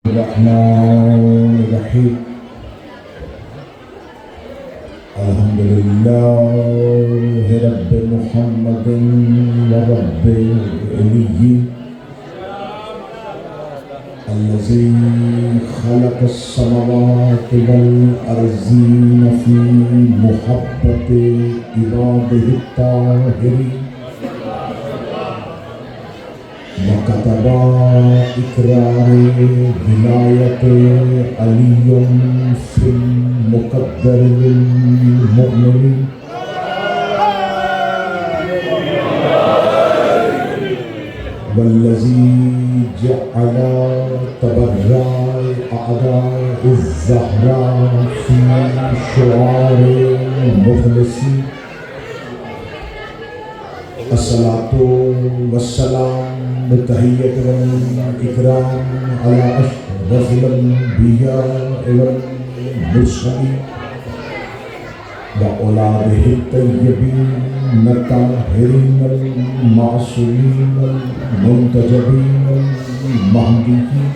الرحمن الرحيم الحمد لله رب محمد ورب علي الذي خلق السماوات والأرضين في محبة عباده الطاهرين وكتب إقرار ولاية علي في المقدر للمؤمنين والذي جعل تبرع أعداء الزهراء في شعار المخلصين الصلاة والسلام بتحية والإكرام على أشرف الأنبياء والمرسلين وأولاده الطيبين الطاهرين المعصومين المنتجبين المهديين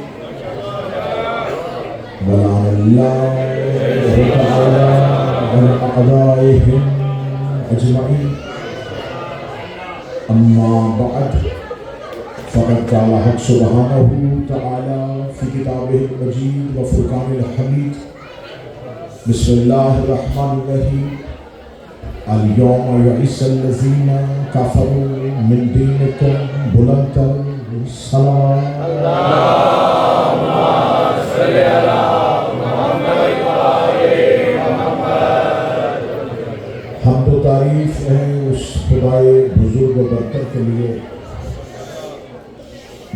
ولعن الله تعالى على أعدائهم أجمعين. أما بعد فقد قال حق سبحانه وتعالى في كتابه المجيد وفرقان الحميد بسم الله الرحمن الرحيم اليوم يئس الذين كفروا من دينكم بلند الصلاة اللهم صل على محمد وآل محمد. حمد و تعریف ہے اس خدائے بزرگ و برتر کے لیے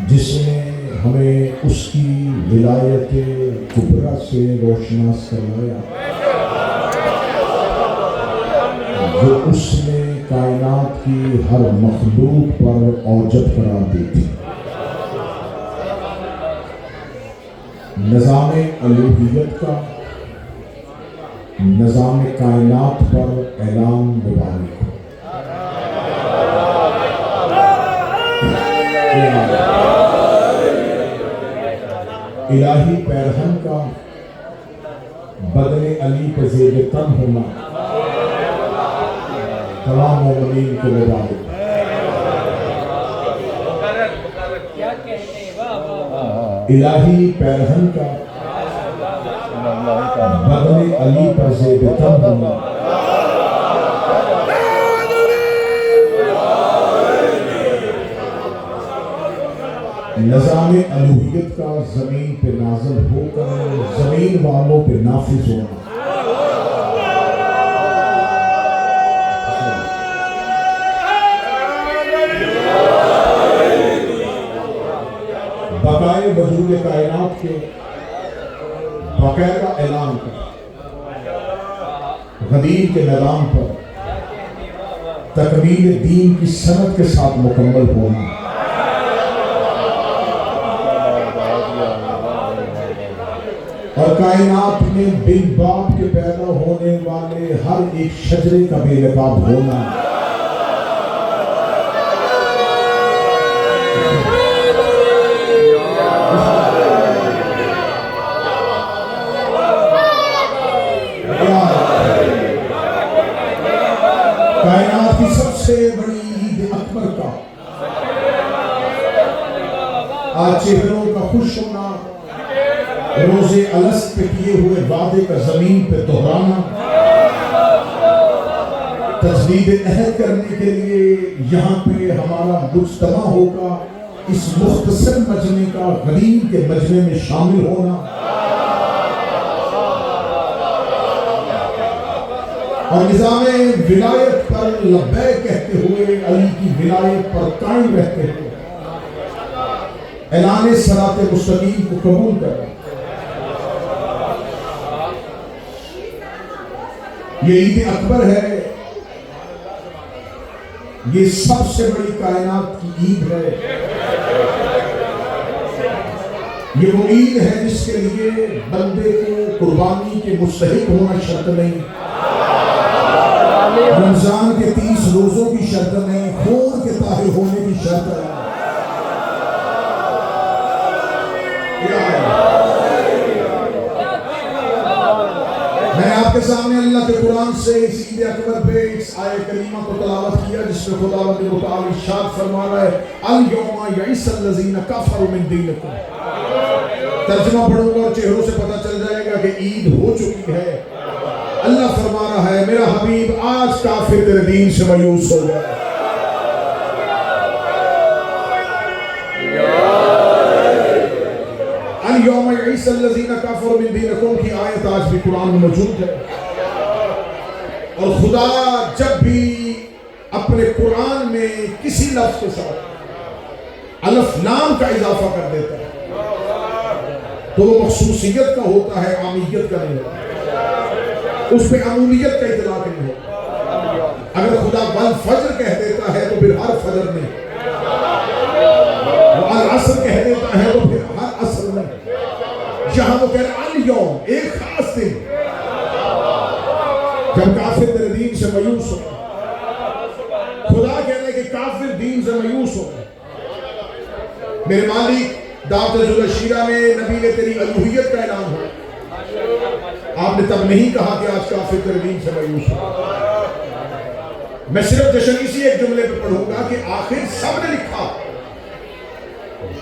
جس نے ہمیں اس کی ولایت کبریٰ سے روشناس کروایا جو اس نے کائنات کی ہر مخلوق پر اوجب قرار دی تھی. نظام الوہیت کا نظام کائنات پر اعلان مبارک ہو. الہی پیرہن کا بدن علی پہ زیر تن ہونا تمام مومنین کو مبارک. الہی پیرہن کا بدن علی پر زیر تن ہونا نظام الوہیت کا زمین پہ نازل ہو کر زمین والوں پہ نافذ ہونا. بقائے وجود کائنات کے باقاعدہ اعلان کر غدیر کے میدان پر تکمیل دین کی سند کے ساتھ مکمل ہونا. اور کائنات میں بن باپ کے پیدا ہونے والے ہر ایک شجرے کا بے نقاب ہونا. کائنات کی سب سے بڑی عید اکبر کا آج چہروں کا خوش ہونا، روز الست پہ کیے ہوئے وعدے کا زمین پہ دہرانا، تجدید عہد کرنے کے لیے یہاں پہ ہمارا مجتمع ہوگا، اس مختصر مجمع کا غدیر کے مجمع میں شامل ہونا اور نظام ولایت پر لبیک کہتے ہوئے علی کی ولایت پر قائم رہتے ہوئے اعلان صراط مستقیم کو قبول کرنا. یہ عید اکبر ہے، یہ سب سے بڑی کائنات کی عید ہے. یہ وہ عید ہے جس کے لیے بندے کو قربانی کے مستحق ہونا شرط نہیں، رمضان کے 30 روزوں کی شرط نہیں، خون کے طاہر ہونے کی شرط ہے. ہمارے سامنے اللہ کے قرآن سے اس عید اکبر پہ اس آیہ کریمہ کو تلاوت کیا جس میں خداوند متعال ارشاد فرما رہا ہے الیوم یئس الذین کفروا من دینکم. ترجمہ پڑھوں گا اور چہروں سے پتہ چل جائے گا کہ عید ہو چکی ہے. اللہ فرما رہا ہے میرا حبیب آج کافر تیرے دین سے مایوس ہو گئے. الیوم یئس الذین کفروا من دینکم کی آیت آج بھی قرآن میں موجود ہے. اور خدا جب بھی اپنے قرآن میں کسی لفظ کے ساتھ الف لام کا اضافہ کر دیتا ہے تو وہ مخصوصیت کا ہوتا ہے، عامیت کا نہیں ہوتا. اس پہ عمومیت کا اطلاق نہیں ہوتا. اگر خدا والفجر کہہ دیتا ہے تو پھر ہر فجر نہیں، وہ العصر کہہ دیتا ہے تو پھر ہر عصر نہیں. جہاں وہ کہہ رہا الیوم ایک خاص دن جب کافر تیرے دین سے مایوس ہو. خدا کہہ رہا ہے کہ کافر دین سے مایوس ہو. میرے مالک دعوت ذوالشیرہ میں نبی نے تیری الوہیت کا اعلان ہوا. آپ نے تب نہیں کہا کہ آج کافر تیرے دین سے مایوس ہو. میں صرف جشن اسی ایک جملے پہ پڑھوں گا کہ آخر سب نے لکھا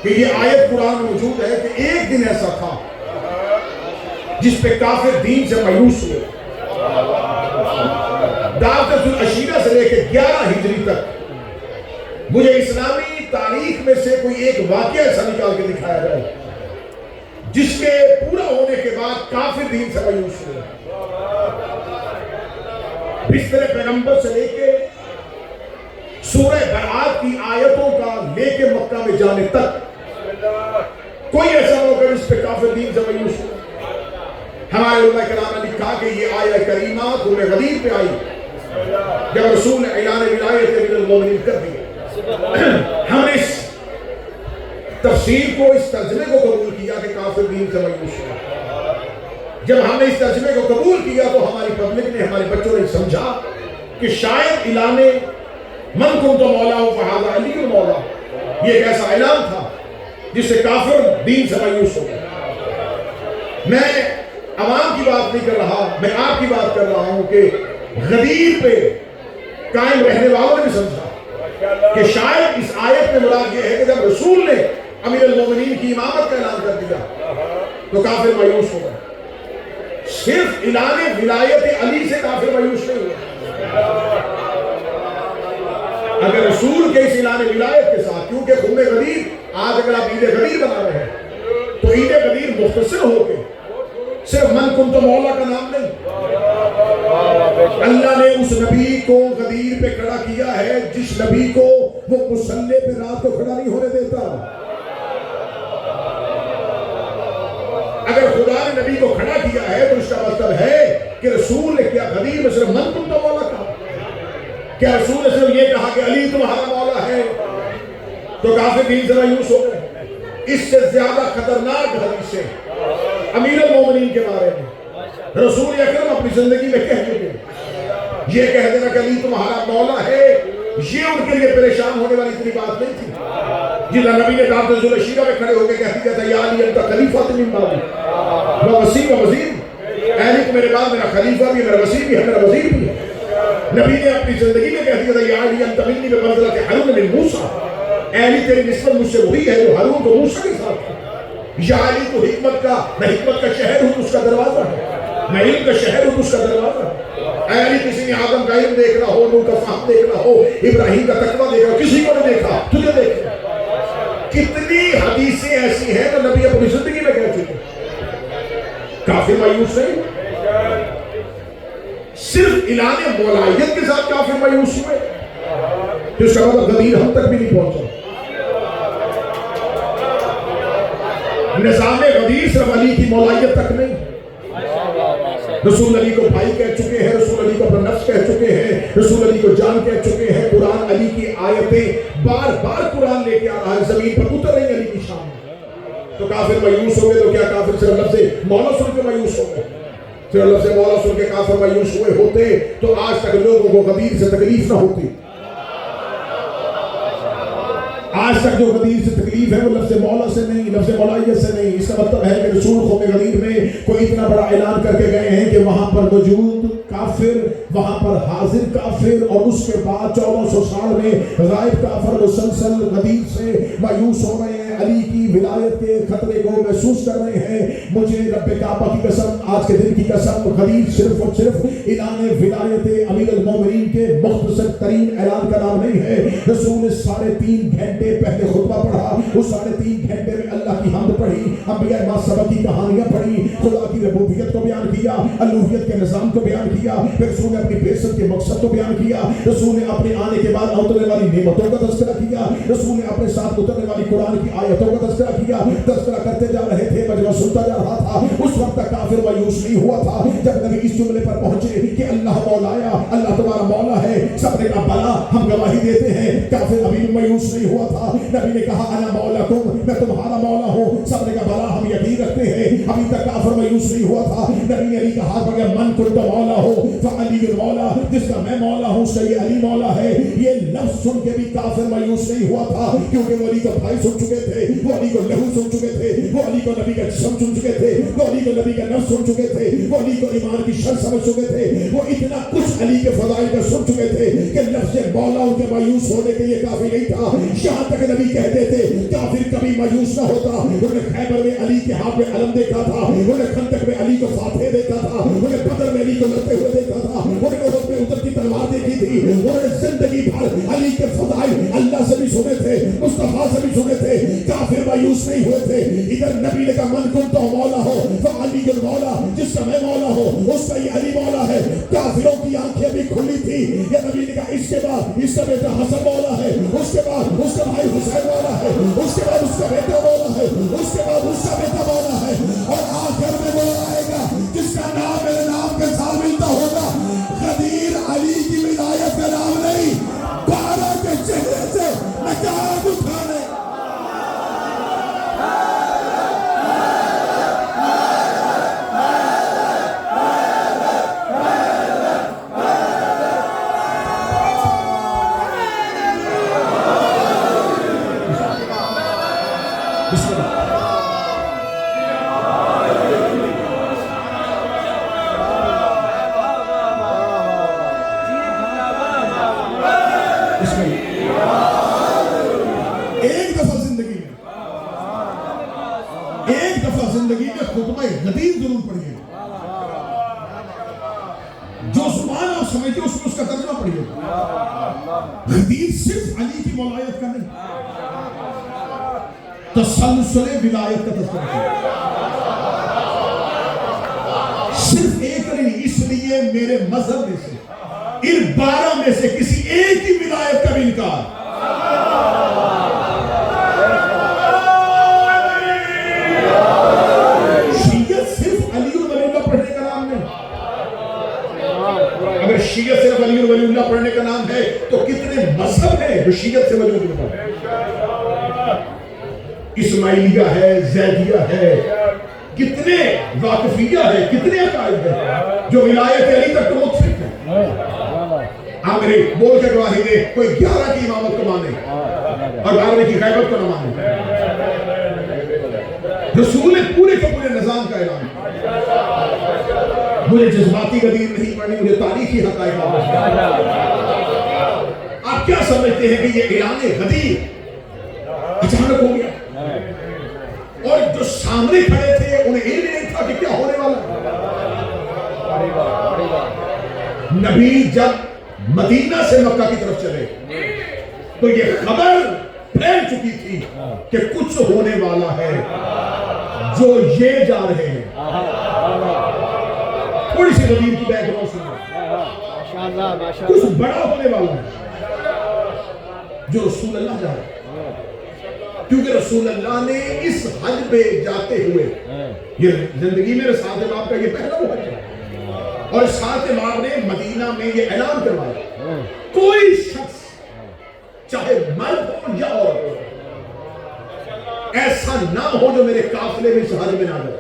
کہ یہ آیت قرآن موجود ہے کہ ایک دن ایسا تھا جس پہ کافر دین سے مایوس ہوئے. دعوت ذوالعشیرہ سے لے کے 11 ہجری تک مجھے اسلامی تاریخ میں سے کوئی ایک واقعہ ایسا نکال کے دکھایا جائے جس کے پورا ہونے کے بعد کافر دین سے مایوس ہوئے. بستر پیغمبر سے لے کے سورہ برات کی آیتوں کا لے کے مکہ میں جانے تک کوئی ایسا موقع جس پہ کافر دین سے مایوس ہوئے. ہمارے علماء کرام نے لکھا کہ یہ آیہ کریمہ سورہ غدیر پہ آئی جب رسول نے اعلان ولایت امیر المومنین کر دیا. ہم نے اس تفسیر کو، اس ترجمے کو قبول کیا کہ کافر دین سے مایوس ہوئے. جب ہم نے اس ترجمے کو قبول کیا تو ہماری پبلک نے، ہمارے بچوں نے سمجھا کہ شاید اعلان من کنت مولا فہذا علی المولا یہ ایک ایسا اعلان تھا جس سے کافر دین سے مایوس ہو گئے. میں عوام کی بات نہیں کر رہا، میں آپ کی بات کر رہا ہوں کہ غدیر پہ قائم رہنے والوں نے بھی سمجھا کہ شاید اس آیت میں مراد یہ ہے کہ جب رسول نے امیر المومنین کی امامت کا اعلان کر دیا تو کافر مایوس ہو گئے. صرف اعلان ولایت علی سے کافر مایوس نہیں ہوئے. اگر رسول کے اس اعلان ولایت کے ساتھ، کیونکہ خم غدیر آج اگر آپ عید غدیر بنا رہے ہیں تو عید غدیر مختصر ہو کے صرف من کنت مولا کا نام نہیں، اللہ نے اس نبی کو غدیر پہ کھڑا کیا ہے جس نبی کو وہ مصلی پہ رات کو کھڑا نہیں ہونے دیتا. اگر خدا نے نبی کو کھڑا کیا ہے تو اس کا مطلب ہے کہ رسول نے کیا غدیر میں صرف من کنت مولا کہا؟ کیا رسول نے صرف یہ کہا کہ علی تمہارا مولا ہے تو کافر دین سے مایوس ہو گئے؟ اس سے زیادہ خطرناک حدیث ہے امیر المومنین کے بارے میں. رسول اکرم اپنی زندگی میں کہہ چکے یہ کہہ دینا کہ علی تمہارا مولا ہے یہ ان کے لیے پریشان ہونے والی اتنی بات نہیں تھی. جنہاں نبی نے دعوت ذوالشیرہ میں کھڑے ہو کے کہہ دیا تھا یا علی انت خلیفۃ من بعدی و وصی و وزیر، اے علی تو میرے بعد میرا خلیفہ بھی ہے، میرا وزیر بھی ہے، میرا وزیر بھی ہے. نبی نے اپنی زندگی میں کہہ دیا تھا یا علی انت منی بمنزلۃ ہارون من موسیٰ، اے علی تیری نسبت مجھ سے وہی ہے جو ہارون کو موسیٰ کے ساتھ تھا. یا علی تو حکمت کا، میں حکمت کا شہر ہوں تو اس کا دروازہ ہے، میں علم کا شہر ہوں تو اس کا دروازہ ہے. اے علی کسی نے آدم کا علم دیکھ رہا ہو، نوح کا فہم دیکھ رہا ہو، ابراہیم کا تقویٰ دیکھ رہا ہو، کسی کو نہیں دیکھا، تجھے دیکھا. کتنی حدیثیں ایسی ہیں تو نبی اپنی زندگی میں کہہ چکے. کافر مایوس نہیں، صرف اعلان مولایت کے ساتھ کافر مایوس ہوئے تو اس کا مطلب غدیر ہم تک بھی نہیں پہنچا. نظام غدیر صرف علی کی مولایت تک نہیں، رسول علی کو بھائی کہہ چکے ہیں، رسول علی کو اپنا نفس کہہ چکے ہیں، رسول علی کو جان کہہ چکے ہیں. قرآن علی کی آیتیں بار بار قرآن لے کے آ رہا ہے، زمین پر اتر رہی علی کی شان. تو کافر مایوس ہو گئے تو کیا کافر صرف لفظ مولا سن کے مایوس ہو گئے؟ صرف لفظ مولا سن کے کافر مایوس ہوئے ہوتے تو آج تک لوگوں کو غدیر سے تکلیف نہ ہوتی. آج تک جو غدیر سے تکلیف ہے وہ لفظ مولا سے نہیں، لفظ مولائیت سے نہیں. اس کا مطلب ہے کہ رسول قوم غدیر میں کوئی اتنا بڑا اعلان کر کے گئے ہیں کہ وہاں پر موجود کافر، وہاں پر حاضر کافر، اور اس کے بعد 1400 سال میں غائب کافر مسلسل غدیر سے مایوس ہو رہے ہیں، علی کی ولایت کے خطرے کو محسوس کر رہے ہیں. مجھے رب کعبہ کی قسم، آج کے دن کی قسم، غدیر صرف اور صرف اعلان ولایت امیر المومنین کے مختصر ترین اعلان کا نام نہیں ہے. رسول نے 3.5 گھنٹے پہلے خطبہ پڑھا، اس 3.5 گھنٹے میں اللہ کی حمد پڑھی، انبیاء ماں سبا کی کہانیاں پڑھی، خدا کی ربوبیت کو بیان کیا، الوہیت کے نظام کو بیان کیا، پھر رسول نے اپنی بعثت کے مقصد کو بیان کیا، رسول نے اپنے آنے کے بعد اترنے والی نعمتوں کا تذکرہ کیا، رسول نے اپنے ساتھ اترنے والی قرآن کی آیتوں کا تذکرہ کیا. تذکرہ کرتے جا رہے تھے، مجمع سنتا جا رہا تھا. اس وقت تک کافر مایوس نہیں ہوا تھا. جب نبی اس جملے پر پہنچے کہ اللہ مولایا، اللہ تمہارا مولا ہے، سب نے کہا بلا، ہم گواہی دیتے ہیں. کافر ابھی بھی مایوس نہیں ہوا تھا. نبی نے کہا انا مولاکم، میں تمہارا مولا ہوں. سب نے کہا بلا، ہم یقین رکھتے ہیں. ابھی تک کافر مایوس نہیں ہوا تھا. نبی نے علی کا ہاتھ پکڑا، من کنت مولا ہو فعلی المولا، جس کا میں مولا ہوں اس کا یہ علی مولا ہے. یہ لفظ سن کے بھی کافر مایوس نہیں ہوا تھا، کیونکہ وہ علی کا بھائی سن چکے تھے، وہ علی کو لہو سن چکے تھے، وہ علی کو نبی کا جسم سن چکے تھے، وہ علی کو نبی کا نفس سن چکے تھے، وہ علی کو ایمان کی شرط سمجھ چکے تھے. وہ اتنا کچھ علی کے فضائل کا سن چکے تھے کہ لفظ مولا ان کے مایوس ہونے کے لیے کافی نہیں تھا. یہاں تک نبی کہتے تھے کافر کبھی مایوس نہ ہوتا. انہوں نے خیبر میں علی کے ہاتھ میں علم دیکھا تھا، انہوں نے خندق میں علی کو فاتح دیکھا تھا، انہوں نے بدر میں علی کو لڑتے ہوئے دیکھا تھا، انہوں نے احد میں ادھر کی تلوار دیکھی تھی. انہوں نے زندگی بھر علی کے فضائل اللہ سے بھی سنے تھے، مصطفیٰ سے بھی سنے تھے. کافر مایوس نہیں ہوئے تھے. ادھر نبی نے کہا من کنت مولا ہو فعلی المولا، جس کا میں مولا ہوں اس کا یہ علی مولا ہے. کافروں کی آنکھیں بھی کھلی تھی. یہ نبی نے کہا اس کے بعد اس کا بیٹا حسن مولا ہے، اس کے بعد اس کا بھائی حسین مولا ہے، اس کے بعد اس کا بیٹا مولا ہے، اس کے بعد اس کا بیٹا مولا ہے، اور آخر میں وہ آئے گا جس کا نام میرے نام کے ساتھ ملتا ہوگا. غدیر علی کی ولایت کا نام نہیں، 12 کے چہرے سے نجات اٹھانے. زندگی میں خطبہ غدیر ضرور پڑھیے. جو زبان آپ سمجھتے اس میں اس کا ترجمہ پڑھیے. غدیر صرف علی کی مولایت کا نہیں، تسلسل ولایت کا تذکرہ ہے. صرف ایک نہیں، اس لیے میرے مذہب میں سے ان 12 میں سے کسی ایک کی ولایت کا بھی انکار. اگر شیعت صرف علی ولی اللہ پڑھنے کا نام ہے تو کتنے مذہب ہیں جو شیعت سے ولی اللہ پڑھتے ہیں. اسماعیلیہ ہے، زیدیہ ہے، کتنے واقفیہ ہے، کتنے عقائد ہیں جو ولایت علی تک تو متفق ہیں. میرے بول کے گواہی دے کوئی 11 کی امامت کو مانے اور 12 کی غیبت کو نہ مانے. رسول نے پورے کے پورے نظام کا اعلان. مجھے جذباتی غدیر نہیں پڑھنی، مجھے تاریخی حقائق. آپ کیا سمجھتے ہیں کہ یہ اعلان غدیر اچانک ہو گیا اور جو سامنے کھڑے تھے انہیں علم نہیں تھا کہ کیا ہونے والا؟ نبی جب مدینہ سے مکہ کی طرف چلے تو یہ خبر پھیل چکی تھی کہ کچھ ہونے والا ہے. جو یہ جا رہے ہیں، تھوڑی سی غدیر کی بیک گراؤنڈ سنو، کچھ بڑا ہونے والا ہے جو رسول اللہ جا رہے ہیں. کیونکہ رسول اللہ نے اس حج پہ جاتے ہوئے، یہ زندگی میں رسالت باب کا یہ پہلا حج ہے، اور رسالت باب نے مدینہ میں یہ اعلان کروایا کوئی شخص چاہے مرد ہو یا عورت ہو ایسا نہ ہو جو میرے قافلے میں اس حج میں نہ جائے.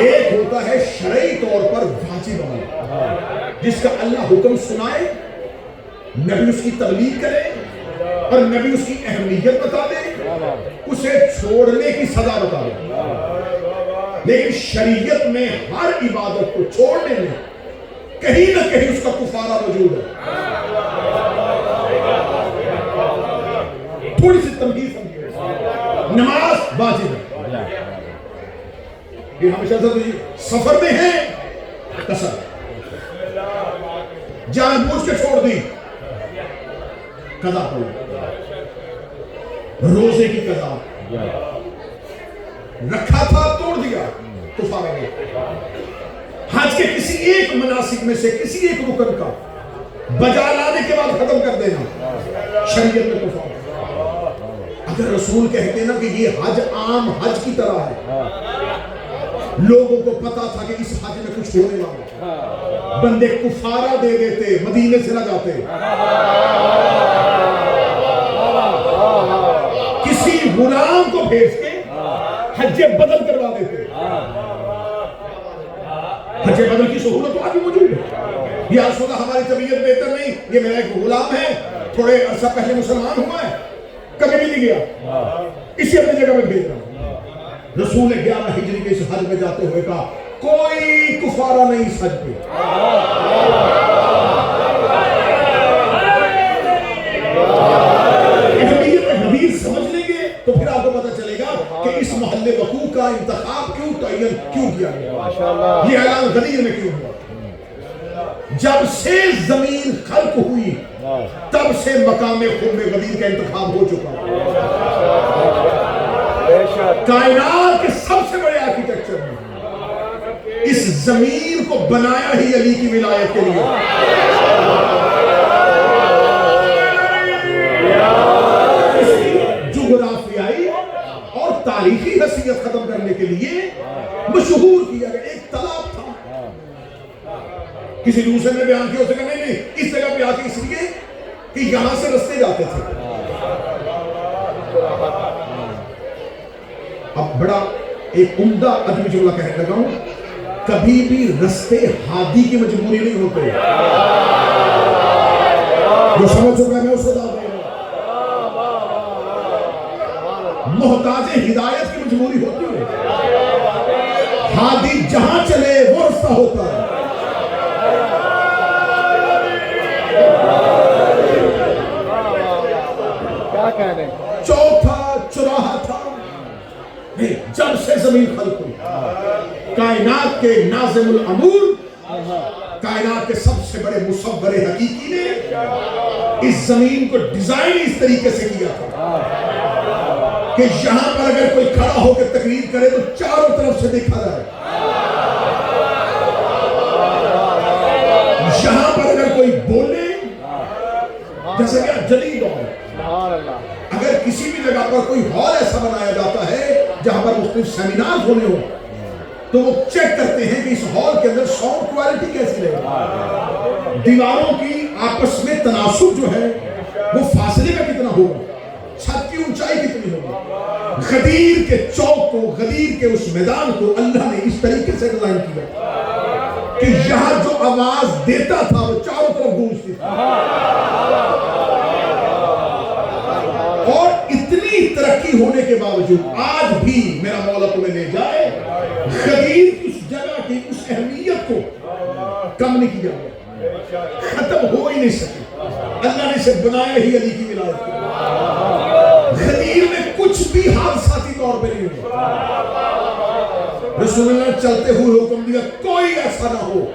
ایک ہوتا ہے شرعی طور پر واجب عمل، جس کا اللہ حکم سنائے نبی اس کی تبلیغ کرے اور نبی اس کی اہمیت بتا دے، اسے چھوڑنے کی سزا بتا دے. لیکن شریعت میں ہر عبادت کو چھوڑنے میں کہیں نہ کہیں اس کا کفارہ موجود ہے. تھوڑی سی تمہید سمجھیے. نماز واجب ہے، یہ ہمیشہ سے سفر میں ہے قصر، جان بوجھ کے چھوڑ دی قضا پڑی. روزے کی قضا رکھا تھا توڑ دیا کفارہ میں. حج کے کسی ایک مناسک میں سے کسی ایک رکن کا بجا لانے کے بعد ختم کر دینا شریعت میں کفارہ. اگر رسول کہتے نا کہ یہ حج عام حج کی طرح ہے، لوگوں کو پتا تھا کہ اس حج میں کچھ ہونے والا، بندے کفارہ دے دیتے، مدینے سے نہ جاتے، کسی غلام کو بھیج کے حج بدل کروا دیتے. حج بدل کی سہولت تو آج بھی موجود ہے. یا رسول اللہ ہماری طبیعت بہتر نہیں، یہ میرا ایک غلام ہے، تھوڑے عرصہ پہلے مسلمان ہوا ہے، کبھی بھی نہیں گیا، اسی اپنی جگہ میں بھیج رہا ہوں. رسول 11 ہجری کے اس حج میں جاتے ہوئے کہا کوئی کفارہ نہیں اس حج پہ. اہمیت حدیث سمجھ لیں گے تو پھر آپ کو پتہ چلے گا کہ اس محل وقوع کا انتخاب کیوں تعین کیوں کیا گیا، یہ اعلان غدیر میں کیوں ہوا. جب سے زمین خلق ہوئی تب سے مقام خم غدیر کا انتخاب ہو چکا. کائنات کے سب سے بڑے آرکیٹیکچر میں اس زمین کو بنایا ہی علی کی ولایت کے لیے. اس کی جغرافیائی اور تاریخی حیثیت ختم کرنے کے لیے مشہور کیا گیا. ایک تالاب تھا، کسی دوسرے نے بیان کیا اسے کہا نہیں اس جگہ پہ آ کے اس لیے کہ یہاں سے رستے جاتے تھے. اب بڑا ایک عمدہ ادبی جملہ کہنے لگا ہوں، کبھی بھی رستے ہادی کی مجبوری نہیں ہوتے. جو سمجھ چکا ہے میں اس کو دعوت دے رہا ہوں، محتاج ہدایت کی مجبوری ہوتی ہے. ہادی جہاں چلے وہ رستہ ہوتا ہے. چوتھا چراہا تھا جب سے زمین خلق ہوئی. کائنات کے ناظم الامور، کائنات کے سب سے بڑے مصور حقیقی نے اس زمین کو ڈیزائن اس طریقے سے کیا تھا کہ یہاں پر اگر کوئی کھڑا ہو کے تقریر کرے تو چاروں طرف سے دیکھا جائے. یہاں پر اگر کوئی بولے، جیسے کہ جدید دور اگر کسی بھی جگہ پر کوئی ہال ایسا بنایا جاتا ہے جہاں پر مختلف سیمینار ہونے ہو تو وہ چیک کرتے ہیں کہ اس ہال کے اندر ساؤنڈ کوالٹی کیسی رہے گی، دیواروں کی آپس میں تناسب جو ہے وہ فاصلے کا کتنا ہوگا، چھت کی اونچائی کتنی ہوگی. غدیر کے چوک کو، غدیر کے اس میدان کو اللہ نے اس طریقے سے ڈیزائن کیا کہ یہاں جو آواز دیتا تھا وہ چاروں طرف گونجتی تھی. اور اتنی ترقی ہونے کے باوجود آج بھی میرا مولا تمہیں لے جائے غدیر کی اس جگہ کی اس اہمیت کو کم نہیں کیا گیا، ختم ہو ہی نہیں سکی. اللہ نے اسے بنایا ہی علی کی ولایت کے لیے. غدیر میں کچھ بھی حادثاتی طور پہ نہیں ہوا. رسول اللہ چلتے ہوئے حکم دیا کوئی ایسا نہ ہو،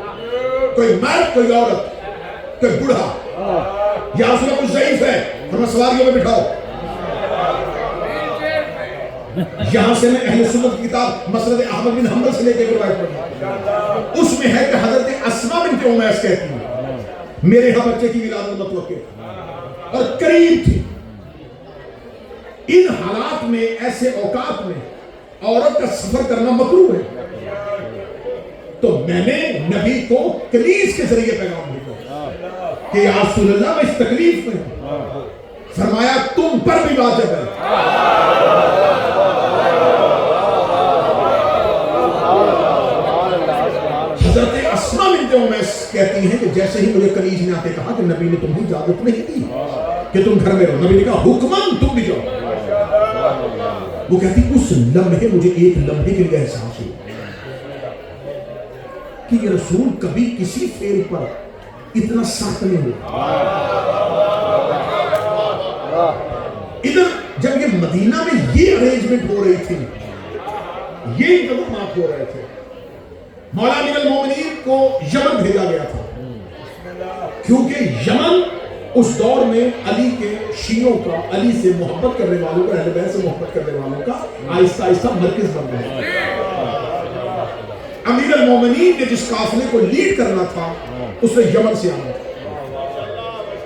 کوئی مرد کوئی عورت کوئی بوڑھا یا اس میں کچھ ضعیف ہے ہمیں سواریوں میں بٹھاؤ. یہاں سے میں اہل سنت کی کتاب مسند احمد بن حنبل سے لے کے روایت پڑھی، اس میں ہے کہ حضرت اسماء بنت امیس کہتی ہیں میرے ہاں بچے کی ولادت متوقع اور قریب تھی. ان حالات میں ایسے اوقات میں عورت کا سفر کرنا مکروہ ہے، تو میں نے نبی کو کنیز کے ذریعے پیغام دیا کہ یا رسول اللہ میں اس تکلیف میں ہوں. فرمایا تم پر بھی واجب ہے. حضرت اسماء بنت امیس کہتی ہیں کہ جیسے ہی مجھے کنیز نے آتے کہا کہ نبی نے تمہیں اجازت نہیں دی کہ تم گھر میں رہو، نبی نے کہا حکماً تم بھی جاؤ. وہ کہتی اس لمحے مجھے ایک لمحے کے لیے احساس ہوا کہ یہ رسول کبھی کسی فعل پر اتنا سخت نہیں ہوا. ادھر جب یہ مدینہ میں یہ ارینجمنٹ ہو رہی تھی، یہ انتظامات ہو رہے تھے، مولا امیر المومنین کو یمن بھیجا گیا تھا کیونکہ یمن اس دور میں علی کے شیعوں کا، علی سے محبت کرنے والوں کا، اہل بیت سے محبت کرنے والوں کا آہستہ آہستہ مرکز بن گیا. امیر المومنین نے جس قافلے کو لیڈ کرنا تھا اس نے یمن سے آنا تھا،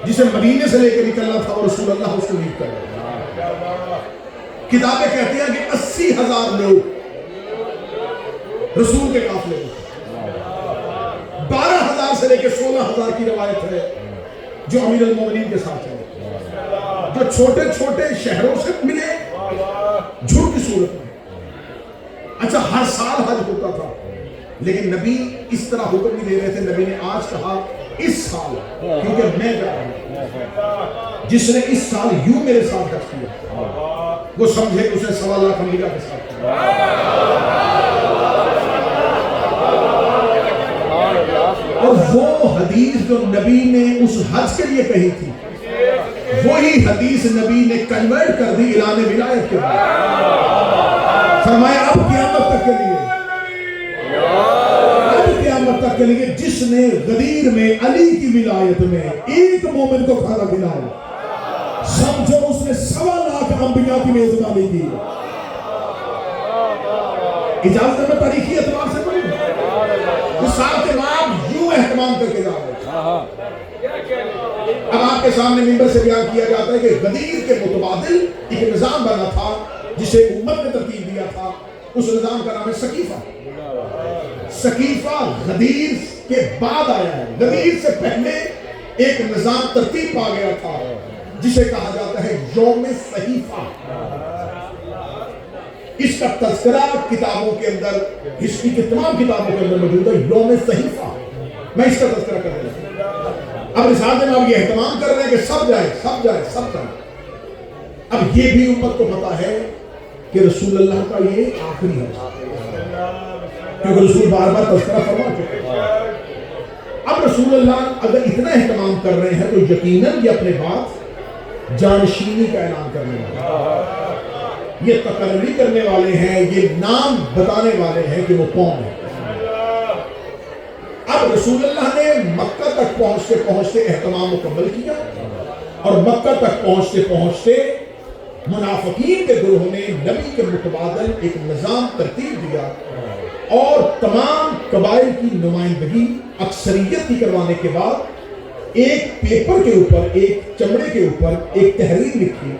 جسے مدینے سے لے کے نکلنا تھا، اور رسول اللہ اس کو لیڈ کر رہا تھا. کتابیں کہتے ہیں کہ 80,000 لوگ رسول کے قافلے میں، 12,000 سے لے کے 16,000 کی روایت ہے جو امیر المومنین کے ساتھ چلے، جو چھوٹے چھوٹے شہروں سے ملے جھوٹ کی صورت میں. اچھا ہر سال حج ہوتا تھا، لیکن نبی اس طرح حکم نہیں دے رہے تھے. نبی نے آج کہا اس سال، کیونکہ میں جا رہا ہوں، جس نے اس سال یوں میرے ساتھ حج کیا وہ سمجھے کہ اسے 1.25 لاکھ انبیاء کے ساتھ کیا. اور وہ حدیث جو نبی نے اس حج کے لیے کہی تھی، وہی حدیث نبی نے کنورٹ کر دی اعلان ولایت کے بعد. فرمایا اب قیامت تک کے لیے، اب قیامت تک کے لیے جس نے غدیر میں علی کی ولایت میں ایک مومن کو کھانا کھلایا، سمجھو اس نے 1.25 لاکھ انبیاء کی میزبانی کی. اجازت میں تاریخی اعتبار سے پڑھی اس سال کے بعد یوں اہتمام کر کے جا رہے. اب آپ کے سامنے منبر سے بیان کیا جاتا ہے کہ غدیر کے متبادل ایک نظام بنا تھا جسے امت نے ترتیب دیا تھا. اس نظام کا نام ہے سقیفہ. سقیفہ غدیر کے بعد آیا ہے. غدیر سے پہلے ایک نظام ترتیب پا گیا تھا جسے کہا جاتا ہے یوم صحیفہ. اس کا تذکرہ کتابوں کے اندر، ہسٹری کی تمام کتابوں کے اندر موجود ہے. یوم صحیفہ، میں اس کا تذکرہ کر رہا ہوں. اب رسالت میں آپ یہ اہتمام کر رہے ہیں کہ سب جائے سب جائے سب جائے. اب یہ بھی امت کو پتا ہے کہ رسول اللہ کا یہ آخری ہے، کیونکہ رسول بار بار تذکرہ فرما چکے ہیں. اب رسول اللہ اگر اتنا اہتمام کر رہے ہیں تو یقیناً یہ اپنے بعد جانشینی کا اعلان کرنے والے ہیں، یہ تقرری کرنے والے ہیں، یہ نام بتانے والے ہیں کہ وہ کون ہے. اب رسول اللہ نے مکہ تک پہنچتے پہنچتے اہتمام مکمل کیا، اور مکہ تک پہنچتے پہنچتے منافقین کے گروہ نے نبی کے متبادل ایک نظام ترتیب دیا، اور تمام قبائل کی نمائندگی اکثریت کی کروانے کے بعد ایک پیپر کے اوپر، ایک چمڑے کے اوپر ایک تحریر لکھی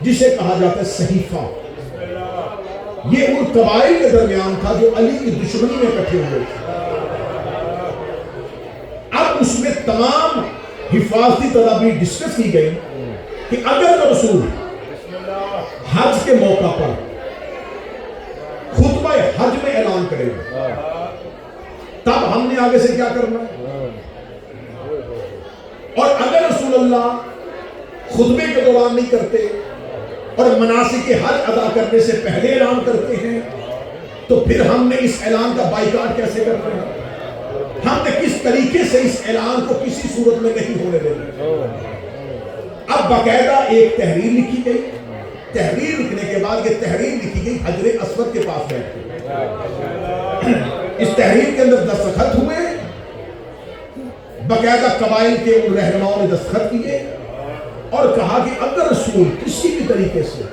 جسے کہا جاتا ہے صحیفہ. یہ ان قبائل کے درمیان تھا جو علی کی دشمنی میں اکٹھے ہوئے تھے. اب اس میں تمام حفاظتی تدابیر ڈسکس کی گئی کہ اگر رسول حج کے موقع پر خطبہ حج میں اعلان کرے تب ہم نے آگے سے کیا کرنا ہے، اور اگر رسول اللہ خطبے کے دوران نہیں کرتے اور مناسک حج ادا کرنے سے پہلے اعلان کرتے ہیں تو پھر ہم نے اس اعلان کا بائیکاٹ کیسے کرنا ہے. ہم نے کس طریقے سے اس اعلان کو کسی صورت میں نہیں ہونے دینا. اب باقاعدہ ایک تحریر لکھی گئی. تحریر لکھنے کے بعد یہ تحریر لکھی گئی حجر اسود کے پاس بیٹھ کے. اس تحریر کے اندر دستخط ہوئے، باقاعدہ قبائل کے ان رہنماؤں نے دستخط کیے اور کہا کہ اگر رسول کسی بھی طریقے سے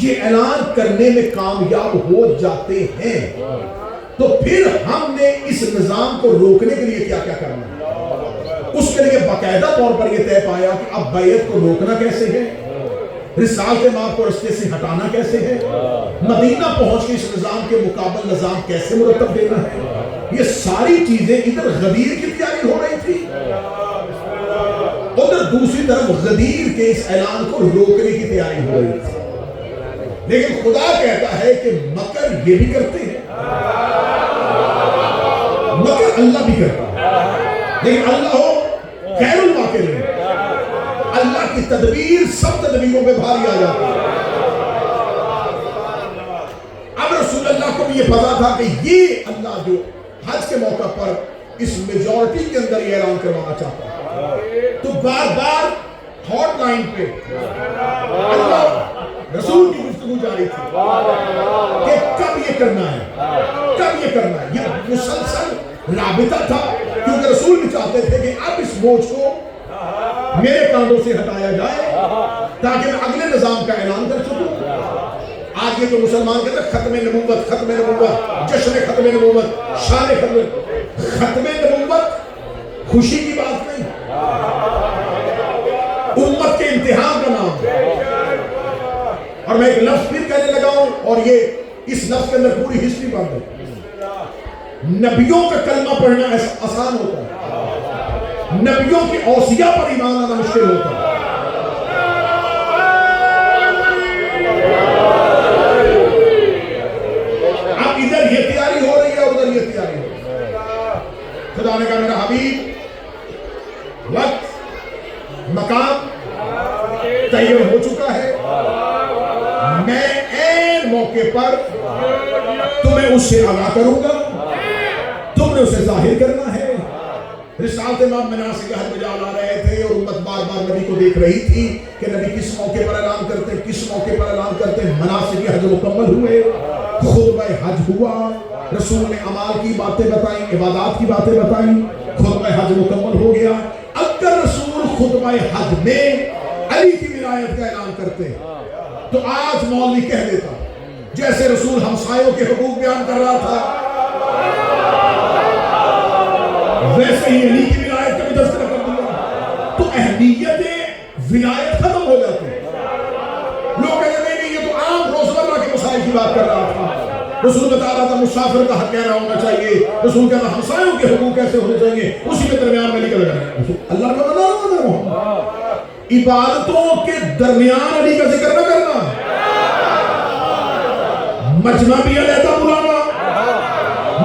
یہ اعلان کرنے میں کامیاب ہو جاتے ہیں تو پھر ہم نے اس نظام کو روکنے کے لیے کیا کیا کرنا ہے. اس کے لیے باقاعدہ طور پر یہ طے پایا کہ اب بیعت کو روکنا کیسے ہے، رسالت مآب کو رستے سے ہٹانا کیسے ہے، مدینہ پہنچ کے اس نظام کے مقابل نظام کیسے مرتب دینا ہے. یہ ساری چیزیں ادھر غدیر کی تیاری ہو رہی تھی، ادھر دوسری طرف غدیر کے اس اعلان کو روکنے کی تیاری ہو رہی تھی. لیکن خدا کہتا ہے کہ مکر یہ بھی کرتے ہیں، مکر اللہ بھی کرتا ہے. لیکن اللہ ہو خیر الماکرین، اللہ کی تدبیر سب تدبیروں پہ بھاری آ جاتی ہے۔ اب رسول اللہ کو بھی یہ پتا تھا کہ یہ اللہ جو حج کے موقع پر اس میجورٹی کے اندر یہ اعلان کروانا چاہتا ہے، تو بار بار ہاٹ لائن پہ اللہ رسول کی گفتگو جاری تھی کہ کب یہ کرنا ہے، کب یہ کرنا ہے۔ یہ مسلسل رابطہ تھا، کیونکہ رسول بھی چاہتے تھے کہ اب اس بوجھ کو میرے کاندھوں سے ہٹایا جائے تاکہ میں اگلے نظام کا اعلان کر سکوں۔ آج یہ تو مسلمان کہتے ہیں ختم نبوت، ختم نبوت، جشن ختم نبوت، شان ختم نبوت خوشی کی بات نہیں، امت کے امتحان کا نام ہے۔ اور میں ایک لفظ پھر کہنے لگا ہوں، اور یہ اس لفظ کے اندر پوری ہسٹری بند ہے۔ نبیوں کا کلمہ پڑھنا آسان ہوتا ہے، نبیوں کی اوصیہ پر ایمان آنا مشکل ہوتا ہے۔ اب ادھر یہ تیاری ہو رہی ہے اور ادھر یہ تیاری ہو رہی ہے۔ خدا نے کہا میرا حبیب وقت مقام تیار ہو چکا ہے، میں عین موقع پر تمہیں اس سے آگاہ کروں گا، تم نے اسے ظاہر کرنا ہے۔ رسالت امام مناسک حج میں جا رہے تھے اور امت بار بار نبی کو دیکھ رہی تھی کہ نبی کس موقع پر اعلان کرتے، کس موقع پر اعلان کرتے۔ مناسک حج مکمل ہوئے، خطبہ حج ہوا، رسول نے اعمال کی باتیں بتائیں، عبادات کی باتیں بتائیں، خطبہ حج مکمل ہو گیا۔ اگر رسول خطبہ حج میں علی کی ولایت کا اعلان کرتے تو آج مولوی کہہ دیتا جیسے رسول ہمسایوں کے حقوق بیان کر رہا تھا ویسے ہی علی کی ولایت کا بھی تذکرہ کر دیا، تو اہمیت ولایت ختم ہو جاتی ہے۔ لوگ کہتے ہیں نہیں یہ تو عام روزمرہ کے مسائل کی بات کر رہا تھا، رسول بتا رہا تھا مسافر کا حق کہنا ہونا چاہیے، رسول کہنا ہمسایوں کے حقوق کیسے ہونے چاہیے، اسی کے درمیان میں نکل گیا اللہ کا بنا عبادتوں کے درمیان علی کا ذکر نہ کرنا، مجمع بھی علیحدہ بلانا،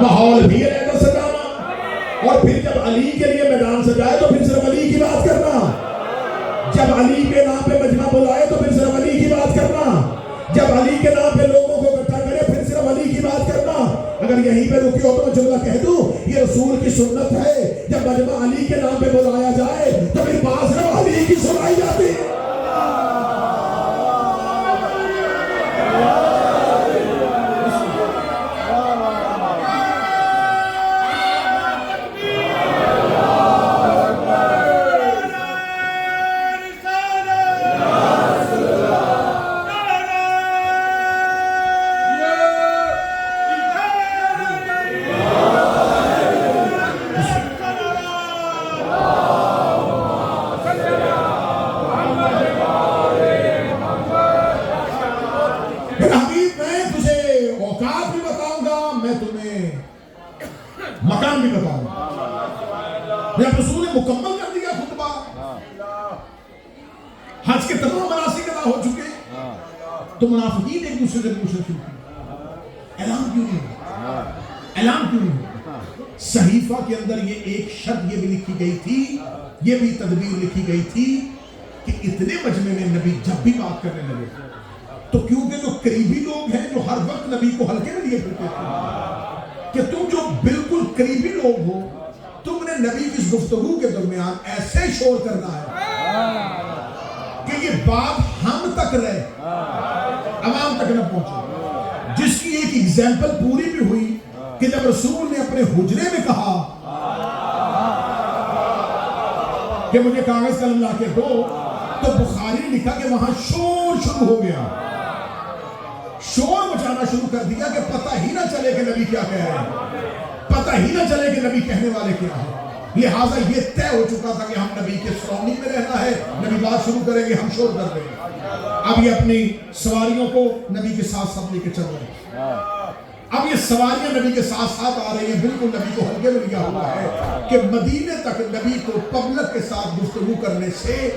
ماحول بھی علیحدہ سجانا، اور پھر جب علی کے لیے میدان سجائے تو پھر صرف علی کی بات کرنا، جب علی کے نام پہ مجمع بلائے تو پھر صرف علی کی بات کرنا، جب علی کے نام پہ لوگوں کو اکٹھا کرے پھر صرف علی کی بات کرنا۔ اگر یہیں پہ رکی ہو تو میں جملہ کہہ دوں، یہ رسول کی سنت ہے، جب مجمع علی کے نام پہ بلایا جائے تو پھر بات صرف علی کی سنائی جاتی ہے۔ مقام بھی بتاؤں جب رسول نے مکمل کر دیا خطبہ، حج کے تمام مناسک ادا ہو چکے تو منافقین ایک دوسرے سے پوچھنا شروع کیا، اعلان کیوں نہیں ہوا، اعلان کیوں نہیں ہوا؟ صحیفہ کے اندر یہ ایک شرط یہ بھی لکھی گئی تھی، یہ بھی تدبیر لکھی گئی تھی کہ اتنے مجمع میں نبی جب بھی بات کرنے لگے تو کیونکہ جو قریبی لوگ ہیں جو ہر وقت نبی کو ہلکے میں لیے پھرتے تھے کہ تم جو بالکل قریبی لوگ ہو تم نے نبی کی اس گفتگو کے درمیان ایسے شور کرنا ہے کہ یہ بات ہم تک رہے، عوام تک نہ پہنچے۔ جس کی ایک ایگزامپل پوری بھی ہوئی کہ جب رسول نے اپنے حجرے میں کہا کہ مجھے کاغذ قلم لا کے دو تو بخاری نے لکھا کہ وہاں شور شروع ہو گیا، شور مچانا شروع کر دیا کہ پتہ ہی نہ چلے کہ نبی کیا کہہ رہے ہیں، پتہ ہی نہ چلے کہ نبی کہنے والے کیا ہیں۔ لہٰذا یہ طے ہو چکا تھا کہ ہم نبی کے سراؤنڈنگ میں رہنا ہے، نبی بات شروع کریں گے ہم شور کر دیں گے۔ اب یہ اپنی سواریوں کو نبی کے ساتھ ساتھ لے کے چل رہے ہیں، اب یہ سواریاں نبی کے ساتھ ساتھ آ رہی ہیں، بالکل نبی کو ہلکے میں لیا ہوا ہے کہ مدینے تک نبی کو پبلک کے ساتھ گفتگو کرنے سے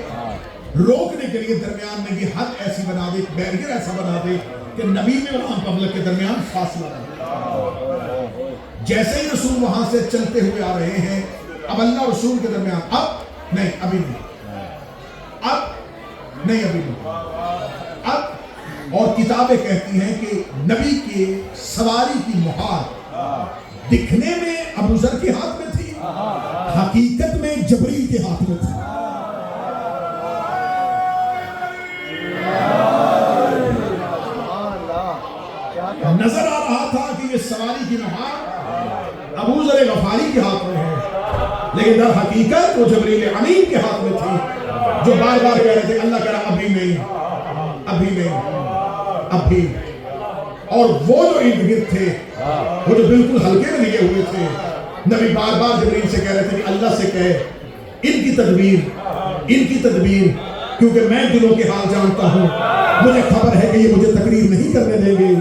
روکنے کے لیے درمیان میں یہ حد ایسی بنا دے، بیریئر ایسا بنا دے کہ نبی میں اور عام پبلک کے درمیان فاصلہ رہے۔ جیسے ہی رسول وہاں سے چلتے ہوئے آ رہے ہیں اب اللہ اور رسول کے درمیان اب نہیں، ابھی نہیں، اب نہیں، ابھی نہیں، اب اور کتابیں کہتی ہیں کہ نبی کے سواری کی مہار دکھنے میں ابو ذر کے ہاتھ میں تھی، حقیقت میں جبریل کے ہاتھ میں تھی۔ نظر آ رہا تھا کہ یہ سواری کی مہار ابو ذر غفاری کے ہاتھ میں ہے، لیکن در حقیقت وہ جبریل امین کے ہاتھ میں تھی، جو بار بار کہہ رہے تھے اللہ کہہ رہا ابھی نہیں، ابھی نہیں، ابھی۔ اور وہ جو ارد گرد تھے، وہ جو بالکل ہلکے میں لگے ہوئے تھے، نبی بار بار جبریل سے کہہ رہے تھے کہ اللہ سے کہے ان کی تدبیر، کیونکہ میں دلوں کے حال جانتا ہوں، مجھے خبر ہے کہ یہ مجھے تقریر نہیں کرنے دیں گے،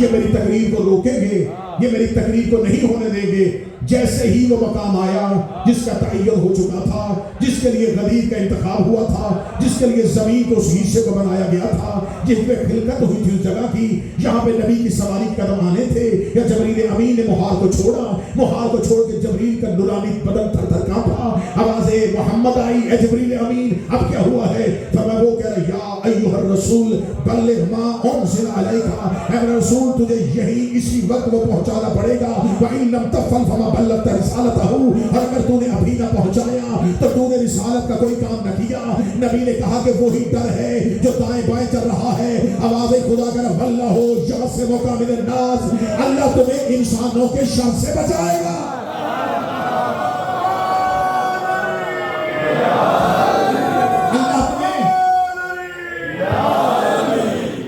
یہ میری تقریر کو روکیں گے، یہ میری تقریر کو نہیں ہونے دیں گے۔ جیسے ہی وہ مقام آیا جس کا تعین ہو چکا تھا، جس کے لیے غدیر کا انتخاب ہوا تھا، جس کے لیے زمین کو اس حصے کو بنایا گیا تھا، جس پہ خلقت ہوئی تھی اس جگہ کی، جہاں پہ نبی کی سواری قدم آنے تھے، یا جبریل امین نے مہار کو چھوڑا، مہار کو چھوڑ کے جبریل کا نورانی بدن تھر تھر کانپا، آواز محمد آئی، اے جبریل امین اب کیا ہوا ہے؟ فرمایا وہ کہہ رہا یا ایھا الرسول بلغ ما انزل علیک، اے رسول تجھے یہی اسی وقت وہ پہنچانا پڑے گا، وَإِن لَمْ تَفْعَلْ فَمَا بلغت رسالتہ، اور اگر تو نے ابھی نہ پہنچایا تو تو نے رسالت کا کوئی کام نہ کیا۔ نبی نے کہا کہ وہی ڈر ہے جو دائیں بائیں چل رہا ہے، آواز خدا کر واللہ یعصمک من الناس، اللہ تمہیں انسانوں کے شر سے بچائے گا۔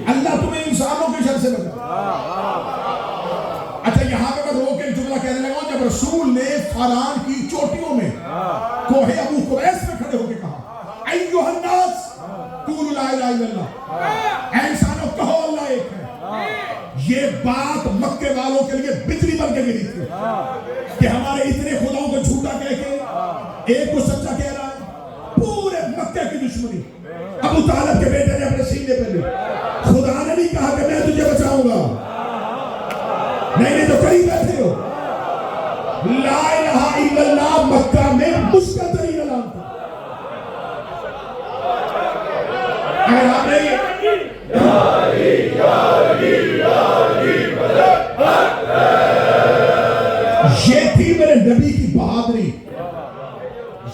اللہ تمہیں انسانوں کے شر سے بچائے گا۔ اچھا یہاں پہ میں روک کے جملہ کہنے لگا ہوں، جب رسول نے فاران کی چوٹیوں میں کوہ ابو قبیس میں کھڑے ہو کے کہا ایھا الناس قولوا لا الہ الا اللہ، اے انسانوں کہو اللہ ایک ہے، یہ بات مکے والوں کے لیے بجلی بن کے گری تھی کہ ہمارے اتنے خداؤں کو جھوٹا کہہ کے ایک کو سچا کہہ رہا ہے۔ پورے مکے کی دشمنی ابو طالب کے بیٹے نے اپنے سینے پہ لی، خدا نے نہیں کہا کہ میں تجھے بچاؤں گا، نہیں تو کہیں بیٹھے ہو۔ لا الہ الا اللہ مکہ میں مشکل ترین اعلان تھا۔ اگر آپ نے یہ تھی میرے نبی کی بہادری،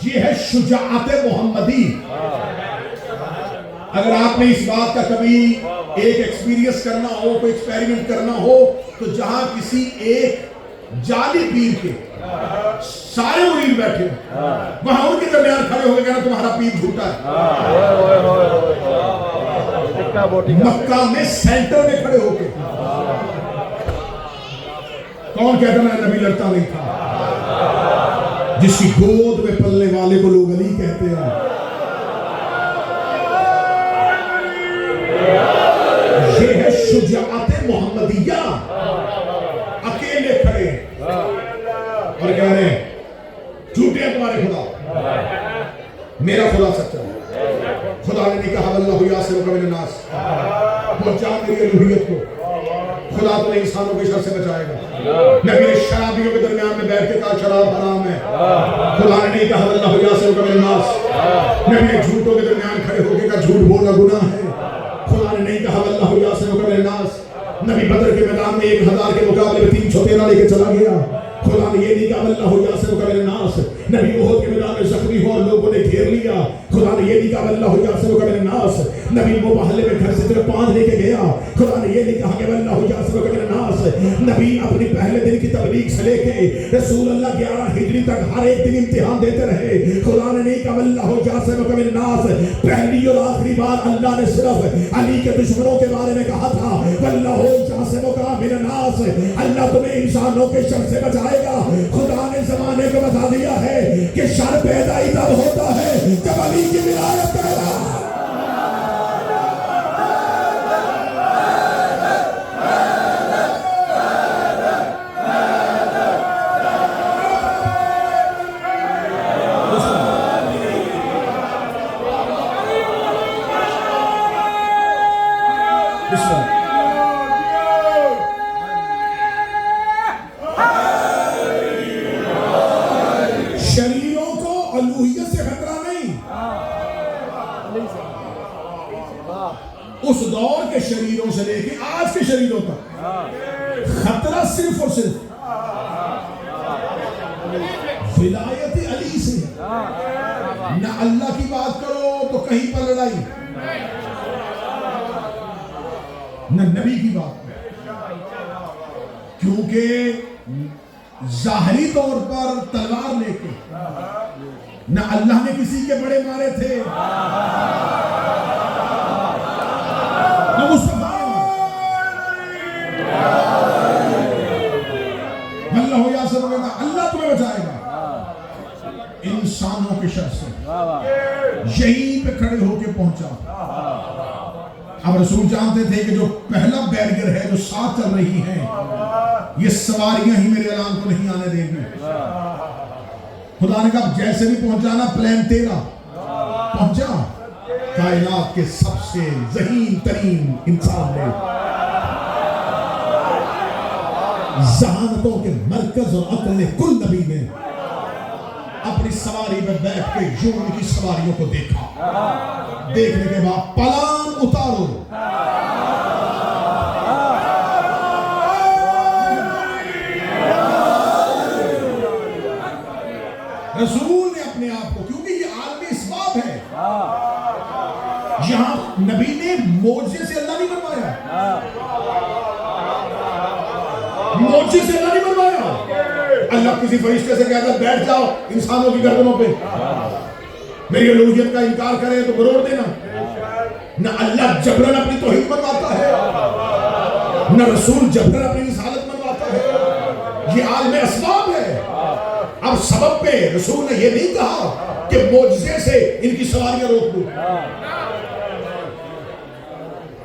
یہ ہے شجاعت محمدی۔ اگر آپ نے اس بات کا کبھی ایک ایکسپیرینس کرنا ہو، کوئی ایکسپیریمنٹ کرنا ہو، تو جہاں کسی ایک جعلی پیر کے سارے مرید بیٹھے وہاں ان کے درمیان کھڑے ہو کے کہنا تمہارا پیر جھوٹا ہے، مکہ میں سینٹر میں کھڑے ہو کے کون کہتا میں نبی لڑتا نہیں تھا؟ جس کی گود میں پلنے والے کو لوگ علی کہتے ہیں۔ یہ ہے شجاعت محمدیہ، اکیلے کھڑے اور کہہ رہے ہیں جھوٹے ہیں تمہارے خدا، میرا خدا سچا ہے۔ خدا نے نہیں کہا واللہ یعصمک من الناس، پہنچا میری الوہیت کو، خدا تمہیں انسانوں کے شر سے بچائے گا۔ نبی نے شرابیوں کے درمیان میں بیٹھ کے کہا شراب حرام ہے، خدا نے نہیں کہا واللہ یعصمک من الناس۔ نبی نے جھوٹوں کے درمیان کھڑے ہو کے کہا جھوٹ بولنا گناہ ہے، خدا نے نہیں کہا واللہ یعصمک من الناس۔ نبی بدر کے میدان میں 1000 کے مقابلے میں 313 لے کے چلا گیا، خدا نے یہ نہیں کہا واللہ یعصمک من الناس۔ نبی احد کے میدان میں زخمی ہو اور لوگوں نے گھیر لیا، خدا نے یہ نہیں کہا واللہ یعصمک من الناس۔ نبی وہ محلے میں گھر سے صرف 5 لے کے گیا، خدا نے یہ نہیں کہا کہ واللہ یعصمک من الناس۔ نبی اپنی پہلے دن کی تبلیغ سے لے کے رسول اللہ 11 ہجری تک ہر ایک دن امتحان دیتے رہے، خدا نے نہیں کہا واللہ یعصمک من الناس۔ پہلی اور آخری بار اللہ نے صرف علی کے دشمنوں کے بارے میں کہا تھا واللہ یعصمک من الناس، اللہ تمہیں انسانوں کے شر سے بچائے گا۔ خدا نے زمانے کو بتا دیا ہے کہ شر پیدا ہی تب ہوتا ہے جب علی کی ولایت پیدا ہے۔ شریعت شریدوں تک. خطرہ صرف اور صرف ولایت علی سے. نہ اللہ کی بات کرو تو کہیں پر لڑائی، نہ نبی کی بات کرو، کیونکہ ظاہری طور پر تلوار لے کے نہ اللہ نے کسی کے بڑے مارے تھے نہ مصطفیٰ. اللہ یا سب اللہ تمہیں بچائے گا انسانوں کے شر سے. یہیں پہ کھڑے ہو کے پہنچا. اب رسول جانتے تھے کہ جو پہلا بیریئر ہے جو ساتھ چل رہی ہیں یہ سواریاں ہی میرے اعلان کو نہیں آنے دیں گی. خدا نے کہا جیسے بھی پہنچانا پلان تیرا. پہنچا کائنات کے سب سے ذہین ترین انسان نے ذہانتوں کے مرکز اور عقل کل نبی نے اپنی سواری میں بیٹھ کے یوں ان کی سواریوں کو دیکھا. دیکھنے کے بعد پلان اتارو. رسول نے اپنے آپ کو، کیونکہ یہ عالمی اسباب ہے، یہاں نبی نے معجزے سے اللہ نہیں بنوایا، معجزے سے اللہ نہیں بنوایا. اللہ کسی فرشتے سے کہتا بیٹھ جاؤ انسانوں کی گردنوں پہ، میری الوہیت کا انکار کرے تو گروڑ دینا. نہ اللہ جبرن اپنی توحید بنواتا ہے، نہ رسول جبرن اپنی رسالت بنواتا ہے. یہ عالم اسباب ہے. اب سبب پہ رسول نے یہ نہیں کہا کہ معجزے سے ان کی سواریاں روک دو.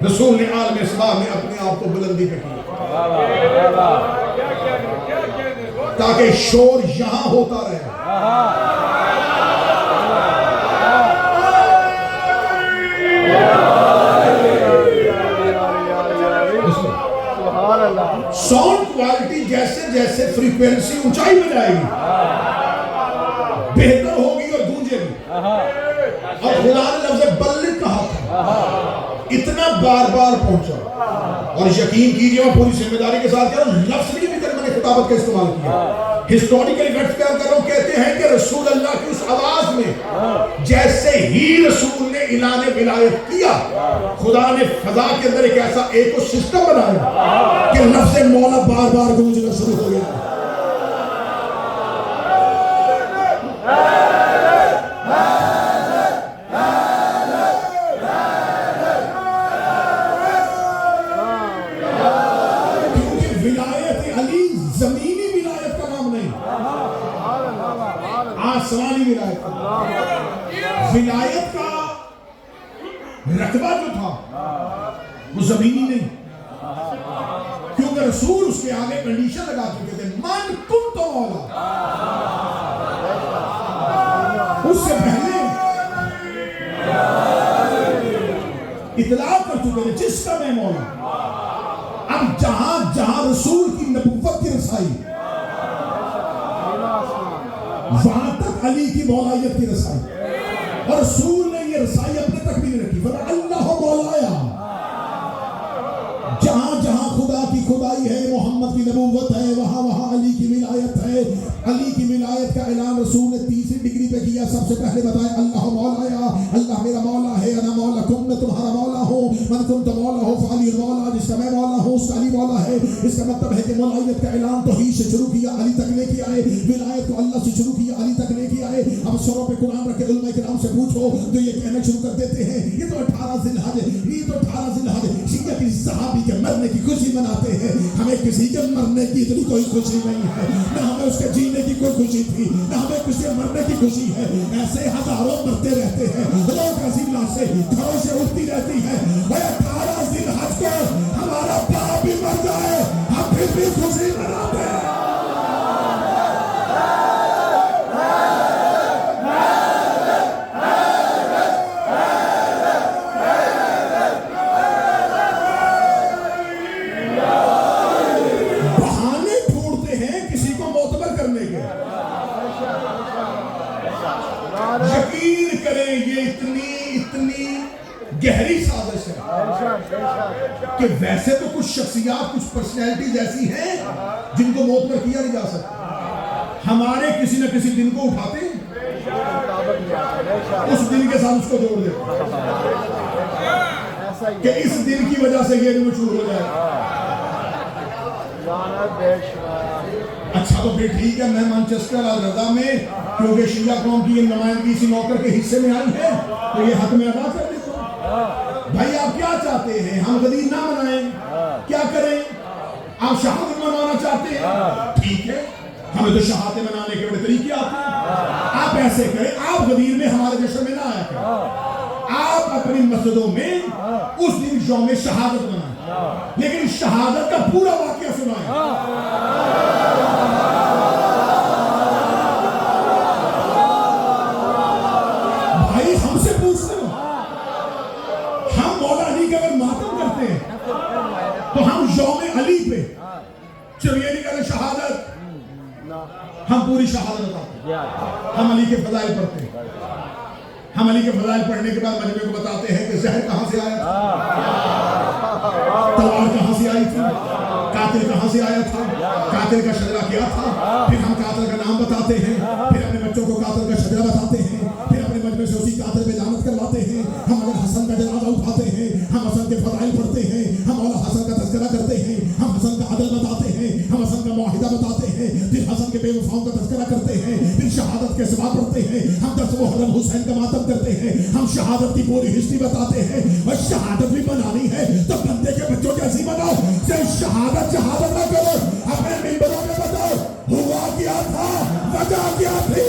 رسول نے عالم اسباب میں اپنے آپ کو بلندی پہ کیا تاکہ شور یہاں ہوتا رہے. ساؤنڈ کوالٹی جیسے جیسے فریکوینسی اونچائی میں جائے گی بہتر ہوگی اور گونجے گی. اور خدا نے لفظ بلغ کہا تھا، اتنا بار بار پہنچا. اور یقین کیجئے میں پوری ذمہ داری کے ساتھ کہہ رہا ہوں، لفظ نہیں بھی میں نے خطابت کا استعمال کیا. ہسٹوریکل ایونٹس بیان کر رہا ہوں. کہتے ہیں کہ رسول اللہ کی اس آواز میں جیسے ہی رسول نے اعلان ولایت کیا، خدا نے فضا کے اندر ایک ایسا ایکو سسٹم بنایا کہ لفظ مولا بار بار گونجنا شروع ہو گیا. ولایت کا رتبہ جو تھا وہ زمینی نہیں، کیونکہ رسول اس کے آگے کنڈیشن لگا چکے تھے من کنت مولا. اس سے پہلے اطلاع کر چکے تھے جس کا میں مولا. اب جہاں جہاں رسول کی نبوت کی رسائی، وہاں تک علی کی مولایت کی رسائی. اور رسول نے یہ رسائی اپنے تک بھی نہیں رکھی. فرمایا اللہ مولایا، جہاں جہاں خدا کی خدائی ہے، محمد کی نبوت ہے، وہاں وہاں علی کی ولایت ہے. علی کی ولایت کا اعلان رسول نے تیسری ڈگری پہ کیا. سب سے پہلے بتایا اللہ مولایا، اللہ میرا مولا ہے. انا مولاکم، میں تمہارا مولا ہوں. من کنت مولا ہو فعلی مولا، جس کا میں مولا ہوں اس کا علی مولا ہے. اس کا مطلب ہے کہ مولایت کا اعلان توحید سے شروع کیا، علی تک لے کے آئے. ولایت کو اللہ سے شروع کیا، علی تک لے کے آئے. اب سروں پہ قرآن رکھ کے علماء کرام سے پوچھو تو یہ کہنا شروع کر دیتے ہیں یہ تو 18 ذی الحج ہے، یہ تو 18 ذی الحج ہے. شیعہ کی صحابی کے مرنے کی خوشی مناتے ہیں. ہمیں کسی کے مرنے کی اتنی کوئی خوشی نہیں ہے، نہ ہمیں اس کے جینے کی کوئی خوشی تھی، نہ ہمیں کسی کے مرنے کی خوشی ہے. ایسے ہزاروں مرتے رہتے ہیں، لوگ عظیم سے گھروں سے اٹھتی رہتی ہے. 18 ذی الحج کو ہمارا باپ بھی مر جائے ہم پھر بھی خوشی مناتے ہیں. یقین کریں یہ اتنی گہری سازش ہے کہ کہ ویسے تو کچھ شخصیات کچھ پرسنالٹیز ایسی ہیں جن کو موت پر کیا نہیں جا سکتا، ہمارے کسی نہ کسی دن کو اٹھاتے ہیں، اس دن کے ساتھ اس کو جوڑ دیتے کہ اس دن کی وجہ سے یہ مشہور ہو جائے۔ اچھا تو پھر ٹھیک ہے، میں مانچسٹر الرضا میں کیونکہ شیعہ قوم کی یہ نمائندگی اسی نوکر کے حصے میں آئی ہے تو یہ حق میں ادا کر دیتا ہوں۔ بھائی آپ کیا چاہتے ہیں؟ ہم غدیر نہ منائیں؟ کیا کریں؟ آپ شہادت منانا چاہتے ہیں؟ ٹھیک ہے، ہمیں تو شہادت منانے کے بڑے طریقے آتے ہیں۔ آپ ایسے کریں، آپ غدیر میں ہمارے جشن میں نہ آیا کریں، آپ اپنی مسجدوں میں اس دن یوم شہادت منائیں، لیکن شہادت کا پورا واقعہ سنائیں۔ بھائی ہم سے پوچھتے ہو، ہم مولا علی کا اگر ماتم کرتے ہیں تو ہم یوم علی پہ صرف یہ نہیں کہتے شہادت، ہم پوری شہادت بتاتے ہیں، ہم علی کے فضائل پڑھتے ہیں، ہم علی کے فضائل پڑھنے کے بعد مجمع کو بتاتے ہیں کہ زہر کہاں سے آیا تھا، تلوار کہاں سے آئی تھی، قاتل کہاں سے آیا تھا، قاتل کا شجرہ کیا تھا، پھر ہم قاتل کا نام بتاتے ہیں، پھر اپنے بچوں کو قاتل کا شجرہ بتاتے ہیں، پھر اپنے مجمع سے اسی قاتل پہ لعنت کرواتے ہیں۔ ہم اگر حسن کا جنازہ اٹھاتے ہیں، ہم حسن کے فضائل پڑھتے ہیں، ہم مولا حسن کا تذکرہ کرتے ہیں، ہم حسن کا عدل بتاتے ہیں، ہم حسن کا معاہدہ بتاتے ہیں، پھر حسن کے بے وفاؤں کا تذکرہ کرتے ہیں، پھر شہادت کے سوا پڑھتے ہیں، ہم 10 محرم حسین کا ماتم کرتے ہیں، ہم شہادت کی پوری ہسٹری بتاتے ہیں۔ اور شہادت بھی بنانی ہے تو بندے کے بچوں جیسی بناؤ، صرف شہادت نہ کرو، اپنے ممبروں میں بتاؤ ہوا کیا تھا، وجہ کیا تھی۔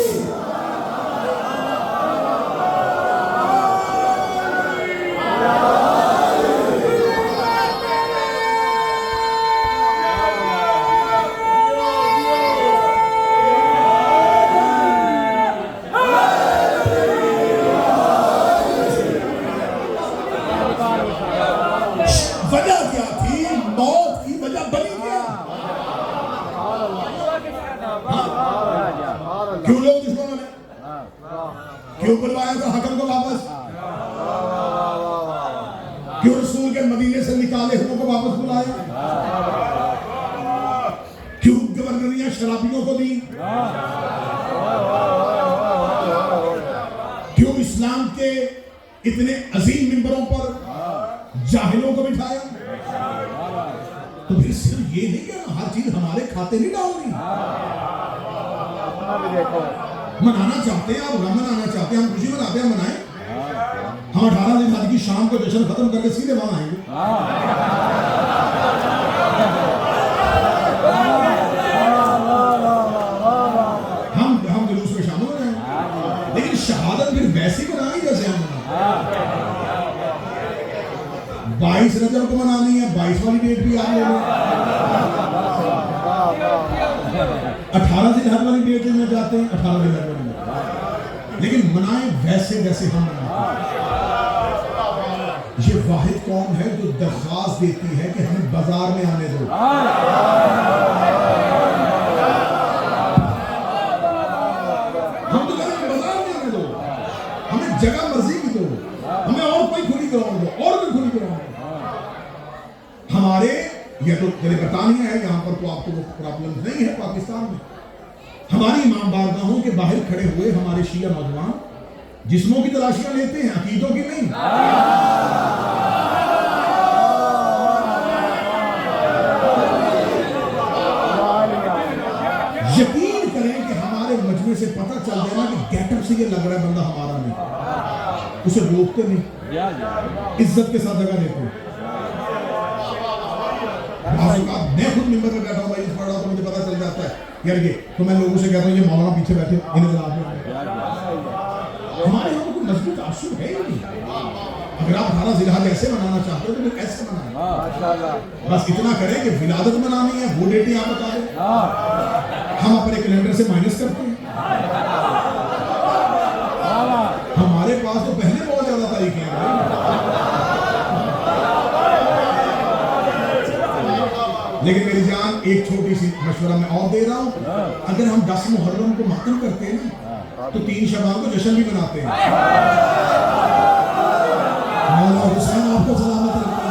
وجہ کیا تھی؟ موت کی وجہ بنی کیا؟ کیوں لوگ دشمنوں نے کیوں بلوایا تھا حکم کو واپس؟ کیوں رسول کے مدینے سے نکالے ہوں کو واپس بلایا؟ کیوں گورنریاں شرابیوں کو دی؟ کیوں اسلام کے اتنے عظیم ممبروں پر جاہلوں کو بٹھایا؟ تو پھر صرف یہ نہیں کہ ہر چیز ہمارے کھاتے نہیں ڈالنی، منانا چاہتے ہیں آپ، منانا چاہتے ہیں، ہم خوشی مناتے ہیں، منائیں۔ ہم 18 ذی الحجہ کی شام کو جشن ختم کر کے سیدھے وہاں آئیں گے۔ ہم جلوس میں شامل ہو جائیں گے، لیکن شہادت پھر ویسی منائیں جیسے ہم منائیں۔ 22 رجب کو منانی ہے، 22 والی ڈیٹ بھی آ لیں، 18 ذی الحجہ والی ڈیٹ میں جاتے ہیں، 18 ذی الحجہ والی ڈیٹ، لیکن منائیں ویسے جیسے ہم منائیں۔ یہ واحد قوم ہے جو درخواست دیتی ہے کہ ہمیں بازار میں آنے دو۔ ہم تو کہتے ہیں بازار میں آنے دو، ہمیں جگہ مرضی کی دو، ہمیں اور کوئی کھلی گراؤنڈ دو، اور کوئی کھلی گراؤنڈ دو۔ ہمارے یہ تو برطانیہ ہے، یہاں پر تو آپ کو وہ پرابلم نہیں ہے پاکستان میں۔ ہماری امام بارگاہوں کے باہر کھڑے ہوئے ہمارے شیعہ نوجوان جسموں کی تلاشیاں لیتے ہیں، عقیدوں کی نہیں۔ یقین کریں کہ ہمارے مجمع سے پتہ چل جائے نا کہ گیٹ اپ سے یہ لگ رہا ہے بندہ ہمارا نہیں، اسے روکتے نہیں، عزت کے ساتھ جگہ دیتے ہیں۔ میں خود ممبر میں بیٹھا ہوں، میں پڑھ رہا ہوں تو مجھے پتہ چل جاتا ہے یار یہ تو میں لوگوں سے کہتا ہوں یہ مولانا پیچھے بیٹھے انہیں جناب میں ہمارے یہاں کوئی مضبوط تعصب ہے ہی نہیں۔ اگر آپ 18 ذی الحجہ ایسے منانا چاہتے ہو تو پھر ایسے منائیں، بس اتنا کریں کہ ولادت منانی ہے وہ ڈیٹیں آپ بتا دیں، ہم اپنے کیلنڈر سے مائنس کرتے ہیں۔ ہمارے پاس تو پہلے بہت زیادہ تاریخیں ہیں، لیکن میری جان ایک چھوٹی سی مشورہ میں اور دے رہا ہوں، اگر ہم 10 محرم کو ماتم کرتے ہیں نا تو 3 شعبان کو جشن بھی مناتے ہیں۔ مولا حسین آپ کو سلامت رکھے،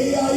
AI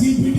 GPT